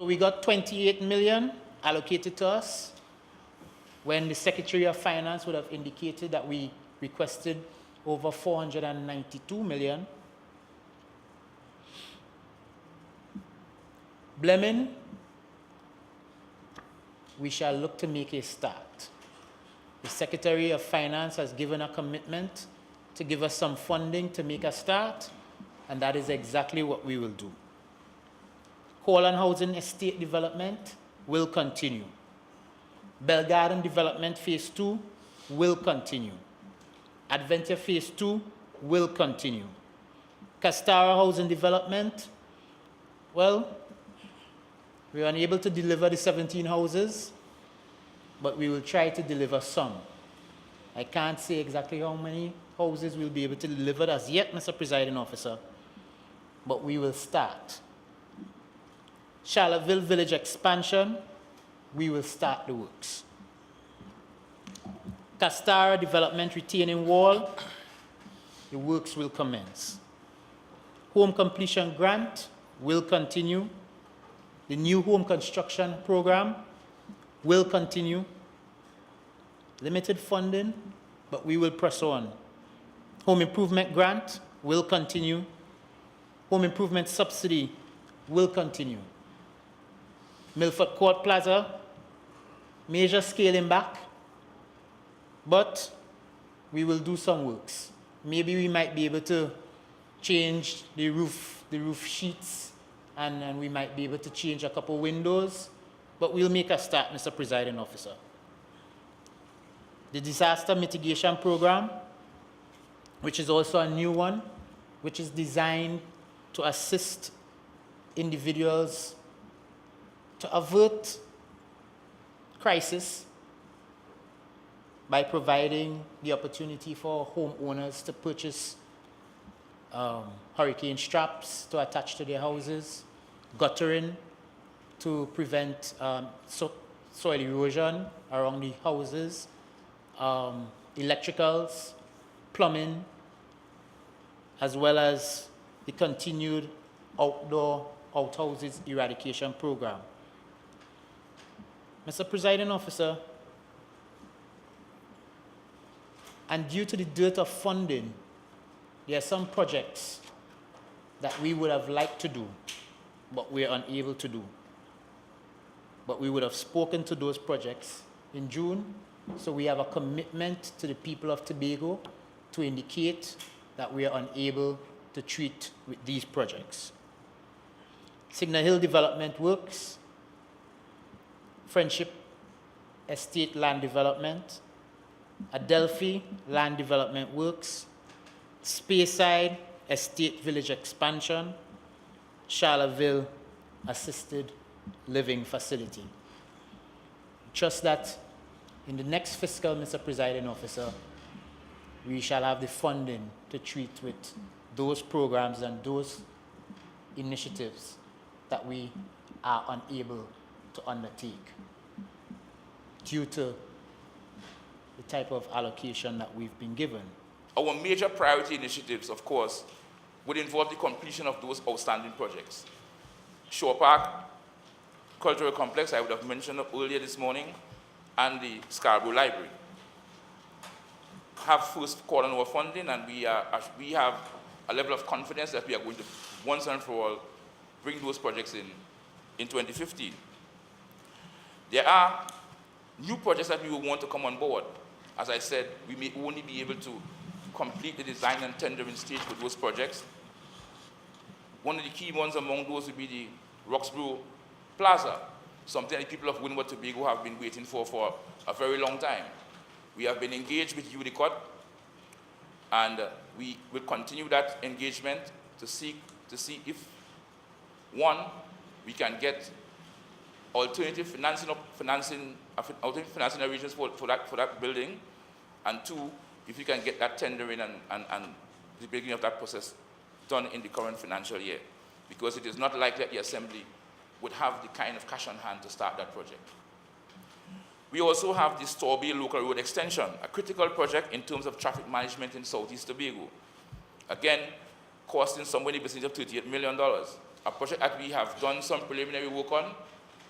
We got 28 million allocated to us when the Secretary of Finance would have indicated that we requested over 492 million. Bleming, we shall look to make a start. The Secretary of Finance has given a commitment to give us some funding to make a start, and that is exactly what we will do. Holland Housing Estate Development will continue. Bell Garden Development Phase 2 will continue. Adventure Phase 2 will continue. Castara Housing Development, well, we were unable to deliver the 17 houses, but we will try to deliver some. I can't say exactly how many houses we'll be able to deliver as yet, Mr. Presiding Officer, but we will start. Charlottesville Village expansion, we will start the works. Castara Development retaining wall, the works will commence. Home completion grant will continue. The new home construction program will continue. Limited funding, but we will press on. Home improvement grant will continue. Home improvement subsidy will continue. Milford Court Plaza, major scaling back, but we will do some works. Maybe we might be able to change the roof sheets, and we might be able to change a couple windows, but we'll make a start, Mr. Presiding Officer. The disaster mitigation program, which is also a new one, which is designed to assist individuals to avert crisis by providing the opportunity for homeowners to purchase hurricane straps to attach to their houses, guttering to prevent soil erosion around the houses, electricals, plumbing, as well as the continued outdoor outhouses eradication program. Mr. Presiding Officer, and due to the dearth of funding, there are some projects that we would have liked to do, but we are unable to do. But we would have spoken to those projects in June, so we have a commitment to the people of Tobago to indicate that we are unable to treat with these projects. Signal Hill Development Works, Friendship Estate Land Development, Adelphi Land Development Works, Speyside Estate Village Expansion, Charlottesville Assisted Living Facility. Trust that in the next fiscal, Mr. Presiding Officer, we shall have the funding to treat with those programs and those initiatives that we are unable to undertake due to the type of allocation that we've been given. Our major priority initiatives, of course, would involve the completion of those outstanding projects. Shore Park Cultural Complex, I would have mentioned earlier this morning, and the Scarborough Library. Have first call on our funding, and we have a level of confidence that we are going to, once and for all, bring those projects in 2015. There are new projects that we will want to come on board. As I said, we may only be able to complete the design and tendering stage for those projects. One of the key ones among those would be the Roxborough Plaza, something that the people of Windward Tobago have been waiting for a very long time. We have been engaged with UNICOT, and we will continue that engagement to see if, one, we can get alternative financing arrangements for that building, and two, if we can get that tendering and the beginning of that process done in the current financial year, because it is not likely that the Assembly would have the kind of cash on hand to start that project. We also have the Storbay Local Road Extension, a critical project in terms of traffic management in Southeast Tobago. Again, costing somewhere in the vicinity of $38 million. A project that we have done some preliminary work on.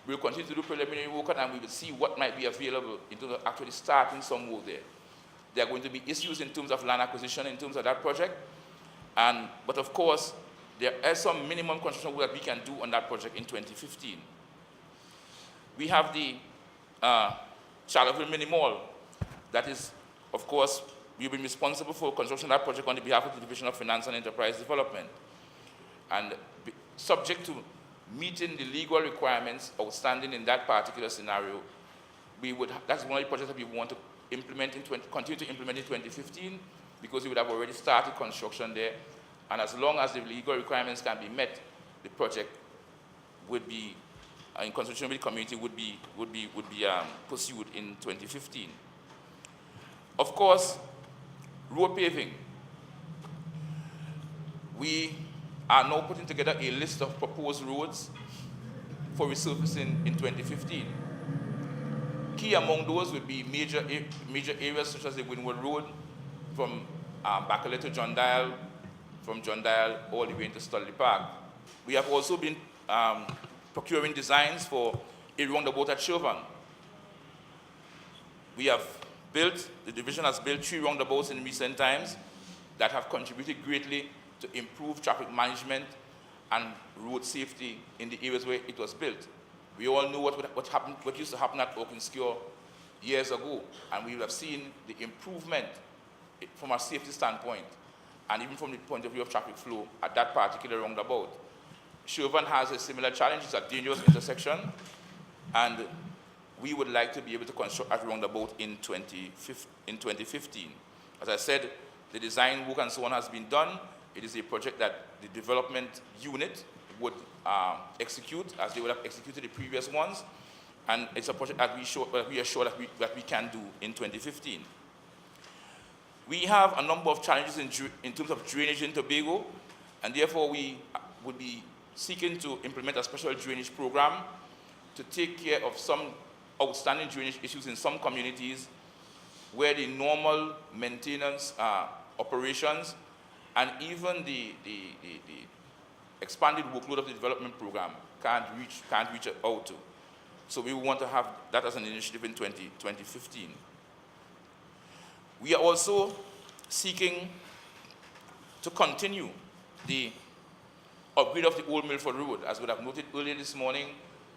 We'll continue to do preliminary work on, and we will see what might be available in terms of actually starting some work there. There are going to be issues in terms of land acquisition in terms of that project. But of course, there is some minimum construction work that we can do on that project in 2015. We have the Charlottesville Mini Mall. That is, of course, we've been responsible for construction of that project on behalf of the Division of Finance and Enterprise Development. And subject to meeting the legal requirements outstanding in that particular scenario, that's one of the projects that we want to implement continue to implement in 2015, because we would have already started construction there. And as long as the legal requirements can be met, the project would be, in consultation with the community, would be pursued in 2015. Of course, road paving. We are now putting together a list of proposed roads for resurfacing in 2015. Key among those would be major areas such as the Winwood Road from Bacalet to John Dial, from John Dial all the way into Studley Park. We have also been procuring designs for a roundabout at Chauvin. The division has built 3 roundabouts in recent times that have contributed greatly to improve traffic management and road safety in the areas where it was built. We all know what used to happen at Oakenscure years ago, and we have seen the improvement from a safety standpoint, and even from the point of view of traffic flow at that particular roundabout. Chauvin has a similar challenge. It's a dangerous intersection, and we would like to be able to construct a roundabout in 2015. As I said, the design work and so on has been done. It is a project that the development unit would execute, as they would have executed the previous ones, and it's a project that we are sure that we can do in 2015. We have a number of challenges in terms of drainage in Tobago, and therefore we would be seeking to implement a special drainage program to take care of some outstanding drainage issues in some communities where the normal maintenance operations and even the expanded workload of the development program can't reach out to. So we want to have that as an initiative in 2015. We are also seeking to continue the upgrade of the Old Milford Road. As we have noted earlier this morning,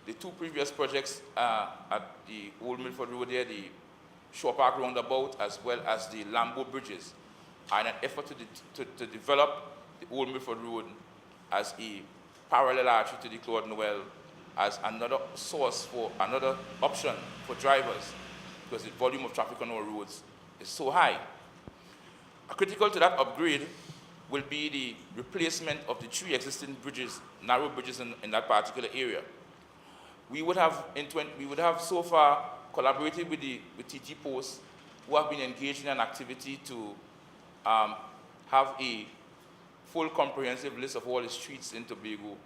the 2 previous projects at the Old Milford Road there, the Shore Park Roundabout as well as the Lambo Bridges, are in an effort to develop the Old Milford Road as a parallel artery to the Claude Noel, as another source for another option for drivers, because the volume of traffic on our roads is so high. Critical to that upgrade will be the replacement of the 3 existing bridges, narrow bridges in that particular area. We would have so far collaborated with TT Post, who have been engaged in an activity to have a full comprehensive list of all the streets in Tobago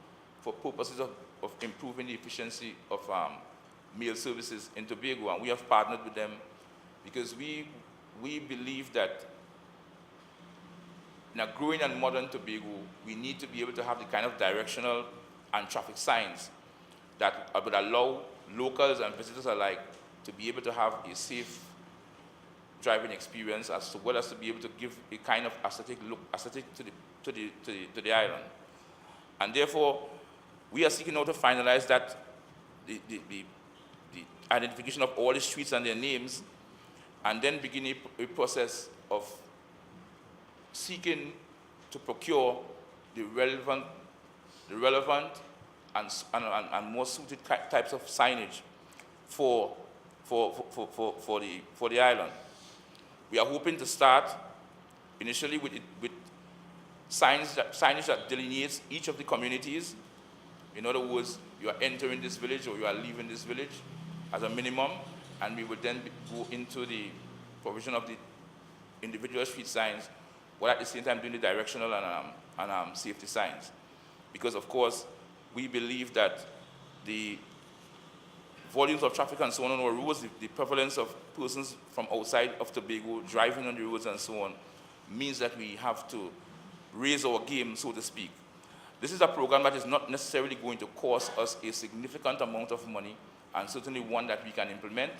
for purposes of improving the efficiency of mail services in Tobago, and we have partnered with them because we believe that in a growing and modern Tobago, we need to be able to have the kind of directional and traffic signs that would allow locals and visitors alike to be able to have a safe driving experience, as well as to be able to give a kind of aesthetic to the island. And therefore, we are seeking now to finalize that, the identification of all the streets and their names, and then begin a process of seeking to procure the relevant and more suited types of signage for the island. We are hoping to start initially with signage that delineates each of the communities. In other words, you are entering this village or you are leaving this village as a minimum, and we would then go into the provision of the individual street signs, while at the same time doing the directional and safety signs. Because of course, we believe that the volumes of traffic and so on our roads, the prevalence of persons from outside of Tobago driving on the roads and so on, means that we have to raise our game, so to speak. This is a program that is not necessarily going to cost us a significant amount of money, and certainly one that we can implement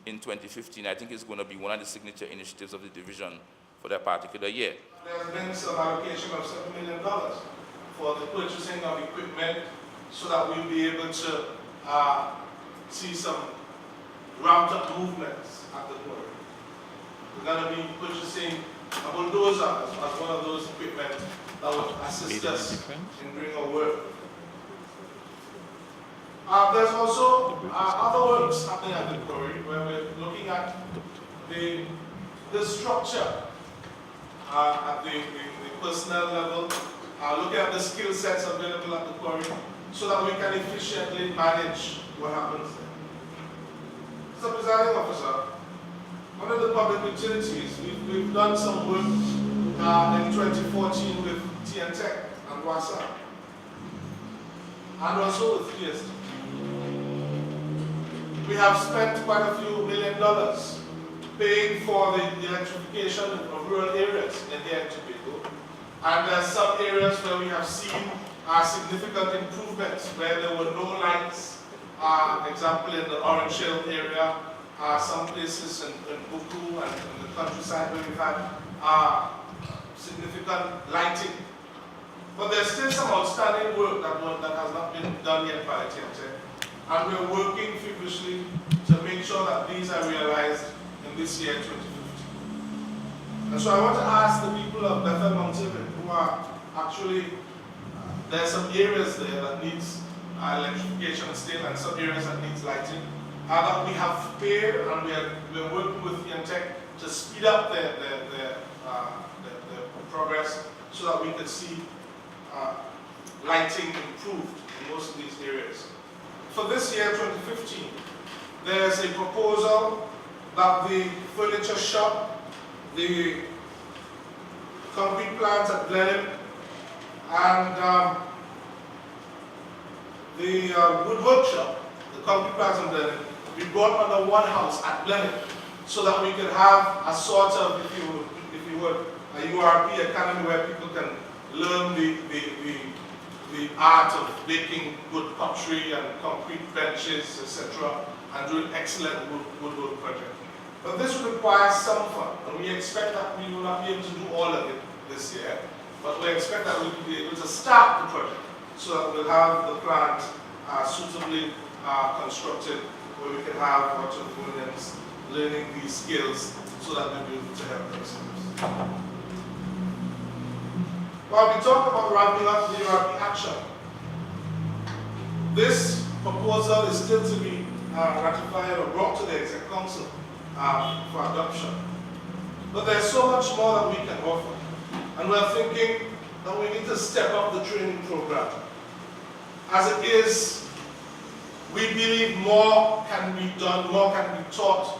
in 2015. I think it's going to be one of the signature initiatives of the division for that particular year. There's been some allocation of $7 million for the purchasing of equipment so that we'll be able to see some ramped up movements at the quarry. We're going to be purchasing a bulldozer as one of those equipment that would assist us in doing our work. There's also other works happening at the quarry where we're looking at the structure at the personnel level, looking at the skill sets available at the quarry so that we can efficiently manage what happens there. Mr. Presiding Officer, one of the public utilities, we've done some work in 2014 with TNTech and WASA, and also with GST. We have spent quite a few $1 million paying for the electrification of rural areas in here in Tobago. And there are some areas where we have seen significant improvements where there were no lights. Example in the Orange Hill area, some places in Buku and in the countryside where we've had significant lighting. But there's still some outstanding work that has not been done yet by TNT. And we're working feverishly to make sure that these are realized in this year, 2015. And so I want to ask the people of Bethel Mountain who are actually, there are some areas there that needs electrification still and some areas that needs lighting, that we have paid and we're working with TNT to speed up their progress so that we could see lighting improved in most of these areas. For this year, 2015, there's a proposal that the furniture shop, the concrete plant at Plenary, and the wood workshop, the concrete plant at Plenary, we brought under one house at Plenary so that we could have a sort of, if you would, a URP academy where people can learn the art of making good pottery and concrete benches, etc., and doing excellent woodwork project. But this would require some fund, and we expect that we will not be able to do all of it this year, but we expect that we will be able to start the project so that we'll have the plant suitably constructed where we can have our Williams learning these skills so that they'll be able to help themselves. While we talk about ramping up the URP action, this proposal is still to be ratified or brought to the Exec Council for adoption. But there's so much more that we can offer. And we're thinking that we need to step up the training program. As it is, we believe more can be done, more can be taught,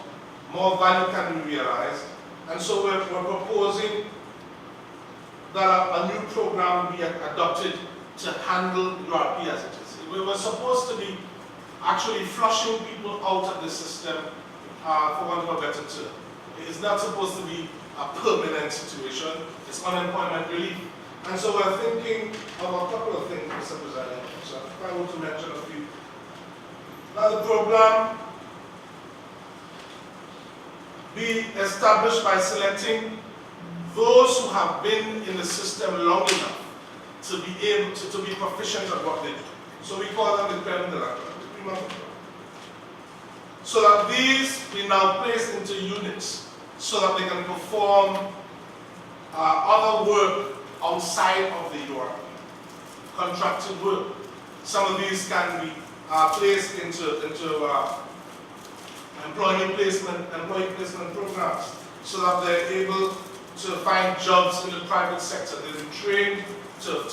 more value can be realized. And so we're proposing that a new program be adopted to handle URP as it is. We were supposed to be actually flushing people out of the system for want of a better term. It is not supposed to be a permanent situation. It's unemployment relief. And so we're thinking of a couple of things, Mr. President. So if I were to mention a few. Now the program be established by selecting those who have been in the system long enough to be able to be proficient at what they do. So we call them the crème de la crème. So that these we now place into units so that they can perform other work outside of the URP, contracted work. Some of these can be placed into employee placement programs so that they're able to find jobs in the private sector. They've been trained to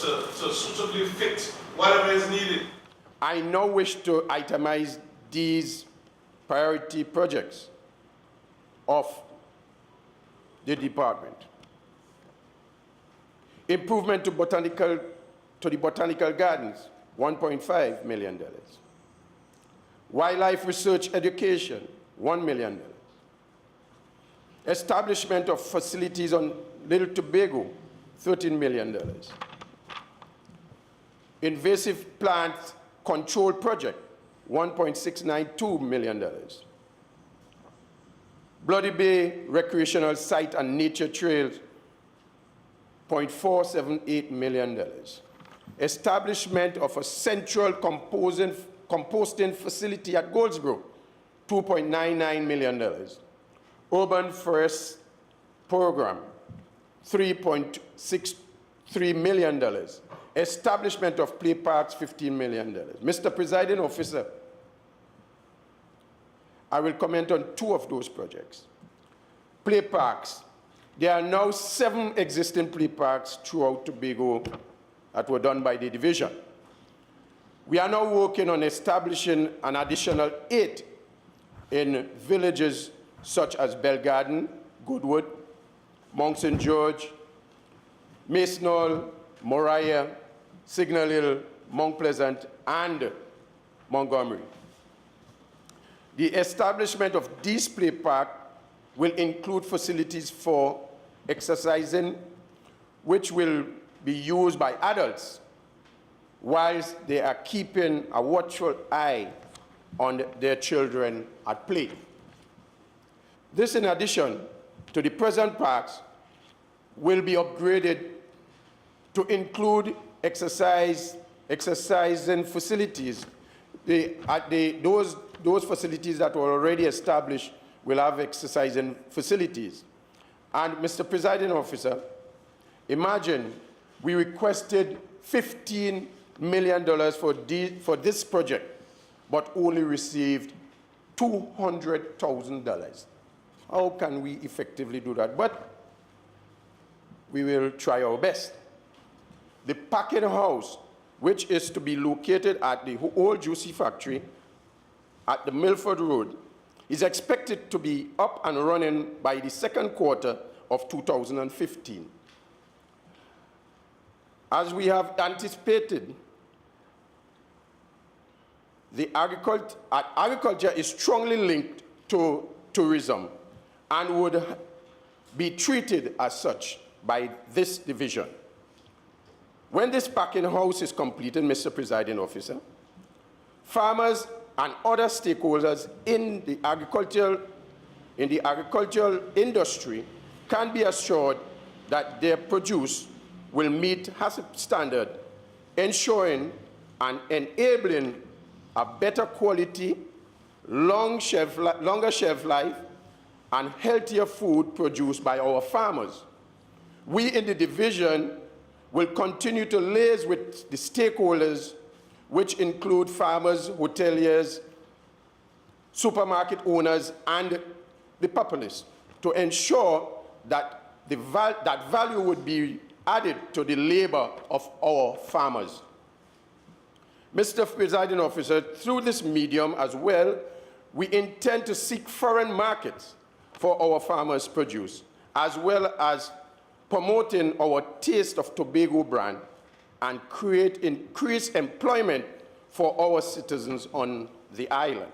suitably fit whatever is needed. I now wish to itemize these priority projects of the department. Improvement to the botanical gardens, $1.5 million. Wildlife research education, $1 million. Establishment of facilities on Little Tobago, $13 million. Invasive plant control project, $1.692 million. Bloody Bay recreational site and nature trails, $0.478 million. Establishment of a central composting facility at Goldsboro, $2.99 million. Urban Forest Program, $3.63 million. Establishment of play parks, $15 million. Mr. Presiding Officer, I will comment on 2 of those projects. Play parks. There are now 7 existing play parks throughout Tobago that were done by the division. We are now working on establishing an additional 8 in villages such as Bell Garden, Goodwood, Mount St. George, Masonall, Moriah, Signal Hill, Mount Pleasant, and Montgomery. The establishment of these play parks will include facilities for exercising, which will be used by adults whilst they are keeping a watchful eye on their children at play. This, in addition to the present parks, will be upgraded to include exercising facilities. Those facilities that were already established will have exercising facilities. And Mr. Presiding Officer, imagine we requested $15 million for this project, but only received $200,000. How can we effectively do that? But we will try our best. The packing house, which is to be located at the old juicy factory at the Milford Road, is expected to be up and running by the second quarter of 2015. As we have anticipated, agriculture is strongly linked to tourism and would be treated as such by this division. When this packing house is completed, Mr. Presiding Officer, farmers and other stakeholders in the agricultural industry can be assured that their produce will meet HACCP standard, ensuring and enabling a better quality, longer shelf life, and healthier food produced by our farmers. We in the division will continue to liaise with the stakeholders, which include farmers, hoteliers, supermarket owners, and the populace, to ensure that that value would be added to the labor of our farmers. Mr. Presiding Officer, through this medium as well, we intend to seek foreign markets for our farmers' produce, as well as promoting our Taste of Tobago brand and create increased employment for our citizens on the island.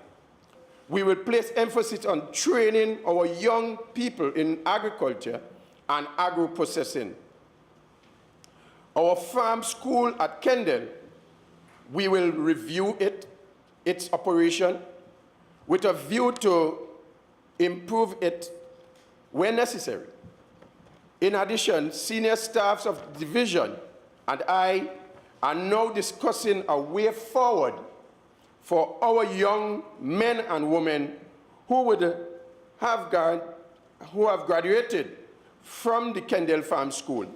We will place emphasis on training our young people in agriculture and agro-processing. Our farm school at Kendall, we will review its operation with a view to improve it where necessary. In addition, senior staffs of the division and I are now discussing a way forward for our young men and women who have graduated from the Kendall Farm School.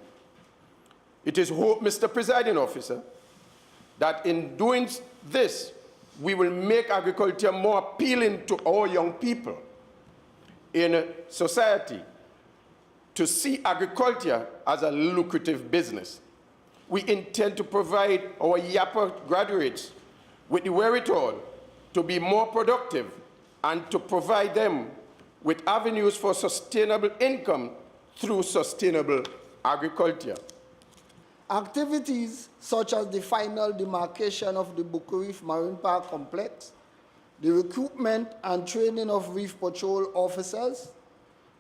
It is hope, Mr. Presiding Officer, that in doing this, we will make agriculture more appealing to our young people in society to see agriculture as a lucrative business. We intend to provide our YAPA graduates with the wherewithal to be more productive and to provide them with avenues for sustainable income through sustainable agriculture. Activities such as the final demarcation of the Buku Reef Marine Park Complex, the recruitment and training of Reef Patrol officers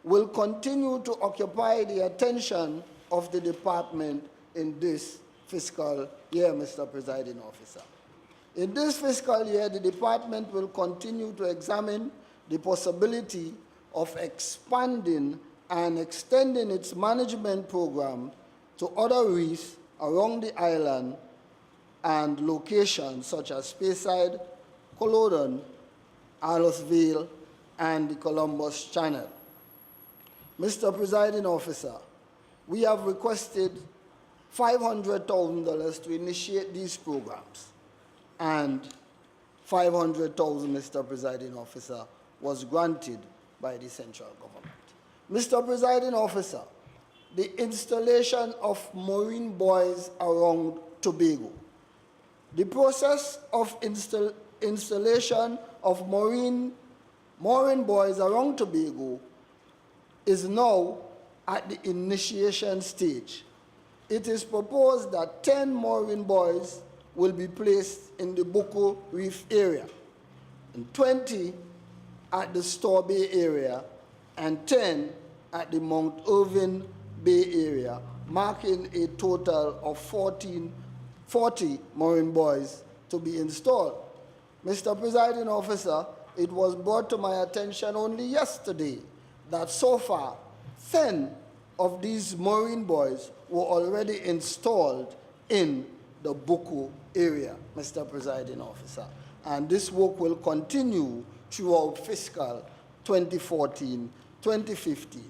will continue to occupy the attention of the department in this fiscal year, Mr. Presiding Officer. In this fiscal year, the department will continue to examine the possibility of expanding and extending its management program to other reefs around the island and locations such as Speyside, Culloden, Arlesville, and the Columbus Channel. Mr. Presiding Officer, we have requested $500,000 to initiate these programs, and $500,000, Mr. Presiding Officer, was granted by the central government. Mr. Presiding Officer, the installation of marine buoys around Tobago. The process of installation of marine buoys around Tobago is now at the initiation stage. It is proposed that 10 marine buoys will be placed in the Bucco Reef area, and 20 at the Store Bay area, and 10 at the Mount Irving Bay area, marking a total of 40 marine buoys to be installed. Mr. Presiding Officer, it was brought to my attention only yesterday that so far 10 of these marine buoys were already installed in the Bucco area, Mr. Presiding Officer. And this work will continue throughout fiscal 2014-2015.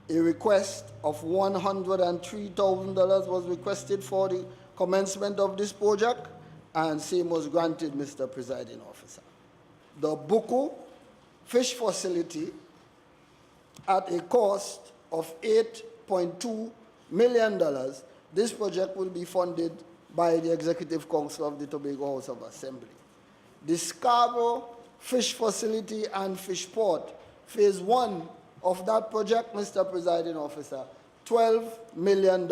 A request of $103,000 was requested for the commencement of this project, and same was granted, Mr. Presiding Officer. The Bucco fish facility, at a cost of $8.2 million, this project will be funded by the Executive Council of the Tobago House of Assembly. The Scarborough Fish Facility and Fish Port, phase 1 of that project, Mr. Presiding Officer, $12 million,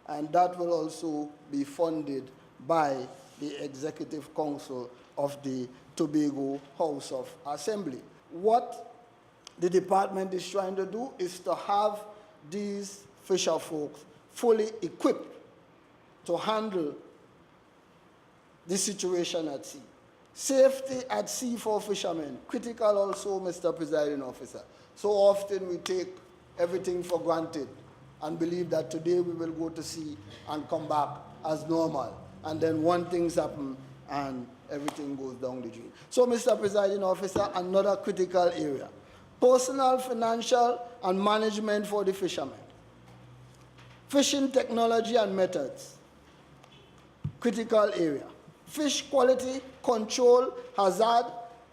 and that will also be funded by the Executive Council of the Tobago House of Assembly. What the department is trying to do is to have these fisher folks fully equipped to handle the situation at sea. Safety at sea for fishermen, critical also, Mr. Presiding Officer. So often we take everything for granted and believe that today we will go to sea and come back as normal. And then one thing's happen and everything goes down the drain. So, Mr. Presiding Officer, another critical area. Personal, financial, and management for the fishermen. Fishing technology and methods, critical area. Fish quality, control, hazard,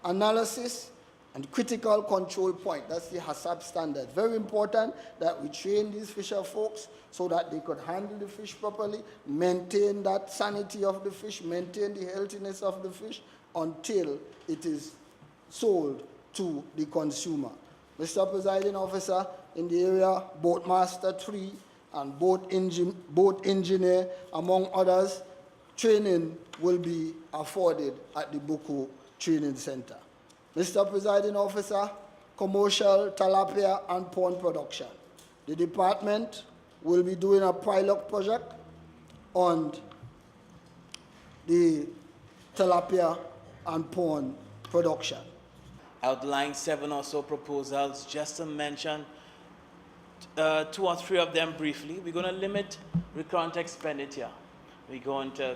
analysis, and critical control point. That's the HACCP standard. Very important that we train these fisher folks so that they could handle the fish properly, maintain that sanity of the fish, maintain the healthiness of the fish until it is sold to the consumer. Mr. Presiding Officer, in the area, Boat Master 3 and boat engineer, among others, training will be afforded at the Bucco Training Center. Mr. Presiding Officer, commercial tilapia and prawn production. The department will be doing a pilot project on the tilapia and prawn production. Outlined 7 or so proposals, just to mention 2 or 3 of them briefly. We're going to limit recurrent expenditure. We're going to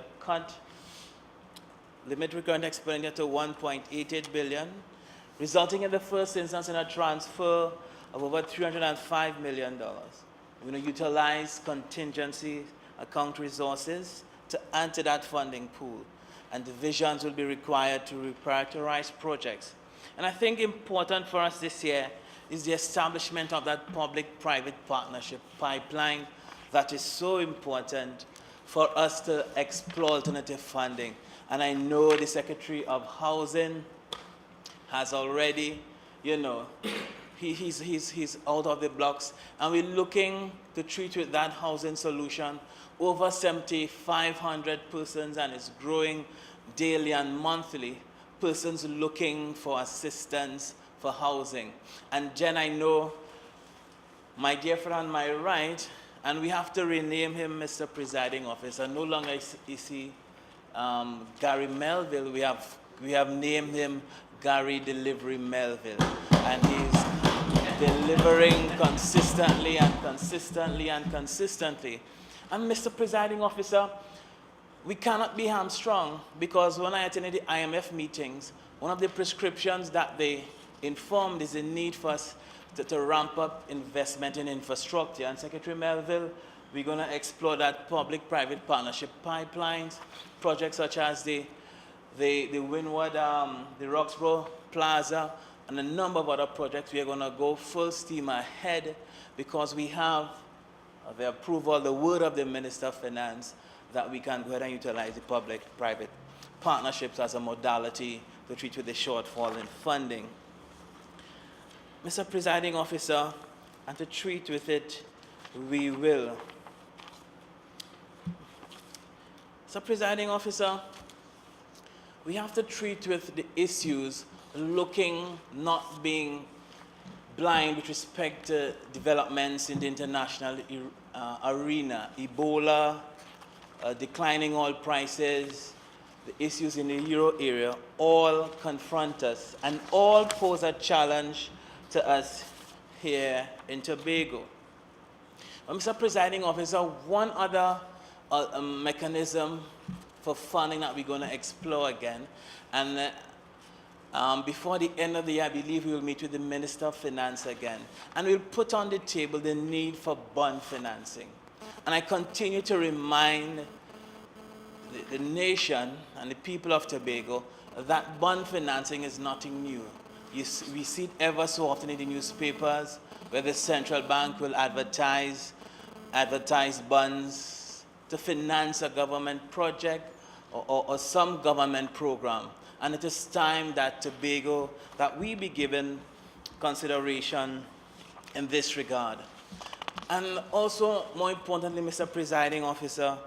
limit recurrent expenditure to $1.88 billion, resulting in the first instance in a transfer of over $305 million. We're going to utilize contingency account resources to add to that funding pool, and divisions will be required to reprioritize projects. And I think important for us this year is the establishment of that public-private partnership pipeline that is so important for us to explore alternative funding. And I know the Secretary of Housing has already, he's out of the blocks, and we're looking to treat with that housing solution over 7,500 persons, and it's growing daily and monthly, persons looking for assistance for housing. And Jen, I know my dear friend on my right, And we have to rename him Mr. Presiding Officer. No longer is he Gary Melville. We have named him Gary Delivery Melville. And he's delivering consistently and consistently and consistently. And Mr. Presiding Officer, we cannot be hamstrung, because when I attended the IMF meetings, one of the prescriptions that they informed is the need for us to ramp up investment in infrastructure. And Secretary Melville, we're going to explore that public-private partnership pipelines, projects such as the Wynwood, the Roxborough Plaza, and a number of other projects. We are going to go full steam ahead because we have the approval, the word of the Minister of Finance, that we can go ahead and utilize the public-private partnerships as a modality to treat with the shortfall in funding. Mr. Presiding Officer, and to treat with it, we will. Mr. Presiding Officer, we have to treat with the issues looking, not being blind with respect to developments in the international arena. Ebola, declining oil prices, the issues in the euro area, all confront us and all pose a challenge to us here in Tobago. But Mr. Presiding Officer, one other mechanism for funding that we're going to explore again, and before the end of the year, I believe we will meet with the Minister of Finance again, and we'll put on the table the need for bond financing. And I continue to remind the nation and the people of Tobago that bond financing is nothing new. We see it ever so often in the newspapers, where the central bank will advertise bonds to finance a government project or some government program. And it is time that Tobago, that we be given consideration in this regard. And also, more importantly, Mr. Presiding Officer,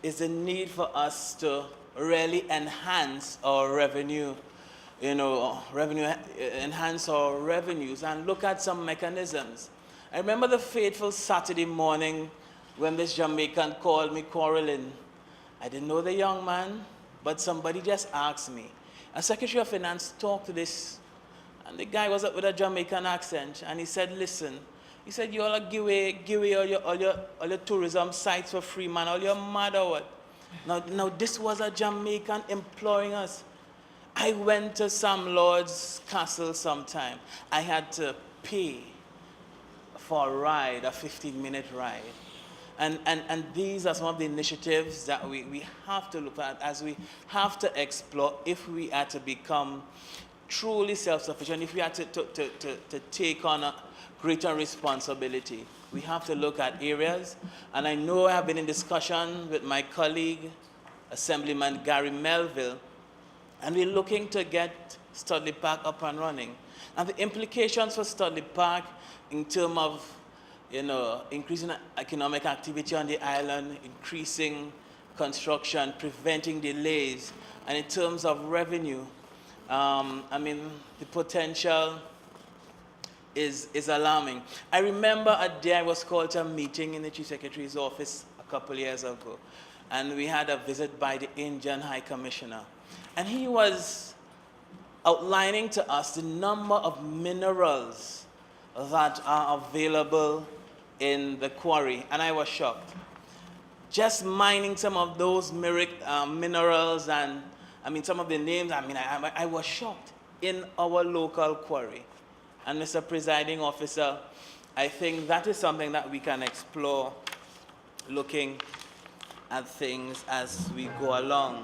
is the need for us to really enhance our revenue, enhance our revenues and look at some mechanisms. I remember the fateful Saturday morning when this Jamaican called me quarreling. I didn't know the young man, but somebody just asked me. A Secretary of Finance talked to this, and the guy was up with a Jamaican accent, and he said, listen, he said, you all give away all your tourism sites for free, man, all your mad or what? Now this was a Jamaican imploring us. I went to Sam Lord's castle sometime. I had to pay for a ride, a 15-minute ride. And these are some of the initiatives that we have to look at, as we have to explore if we are to become truly self-sufficient, if we are to take on a greater responsibility. We have to look at areas, and I know I have been in discussion with my colleague, Assemblyman Gary Melville, and we're looking to get Studley Park up and running. And the implications for Studley Park in terms of increasing economic activity on the island, increasing construction, preventing delays, and in terms of revenue, the potential is alarming. I remember a day I was called to a meeting in the Chief Secretary's office a couple years ago, and we had a visit by the Indian High Commissioner, and he was outlining to us the number of minerals that are available in the quarry, and I was shocked. Just mining some of those minerals and some of the names, I was shocked in our local quarry. And Mr. Presiding Officer, I think that is something that we can explore looking at things as we go along.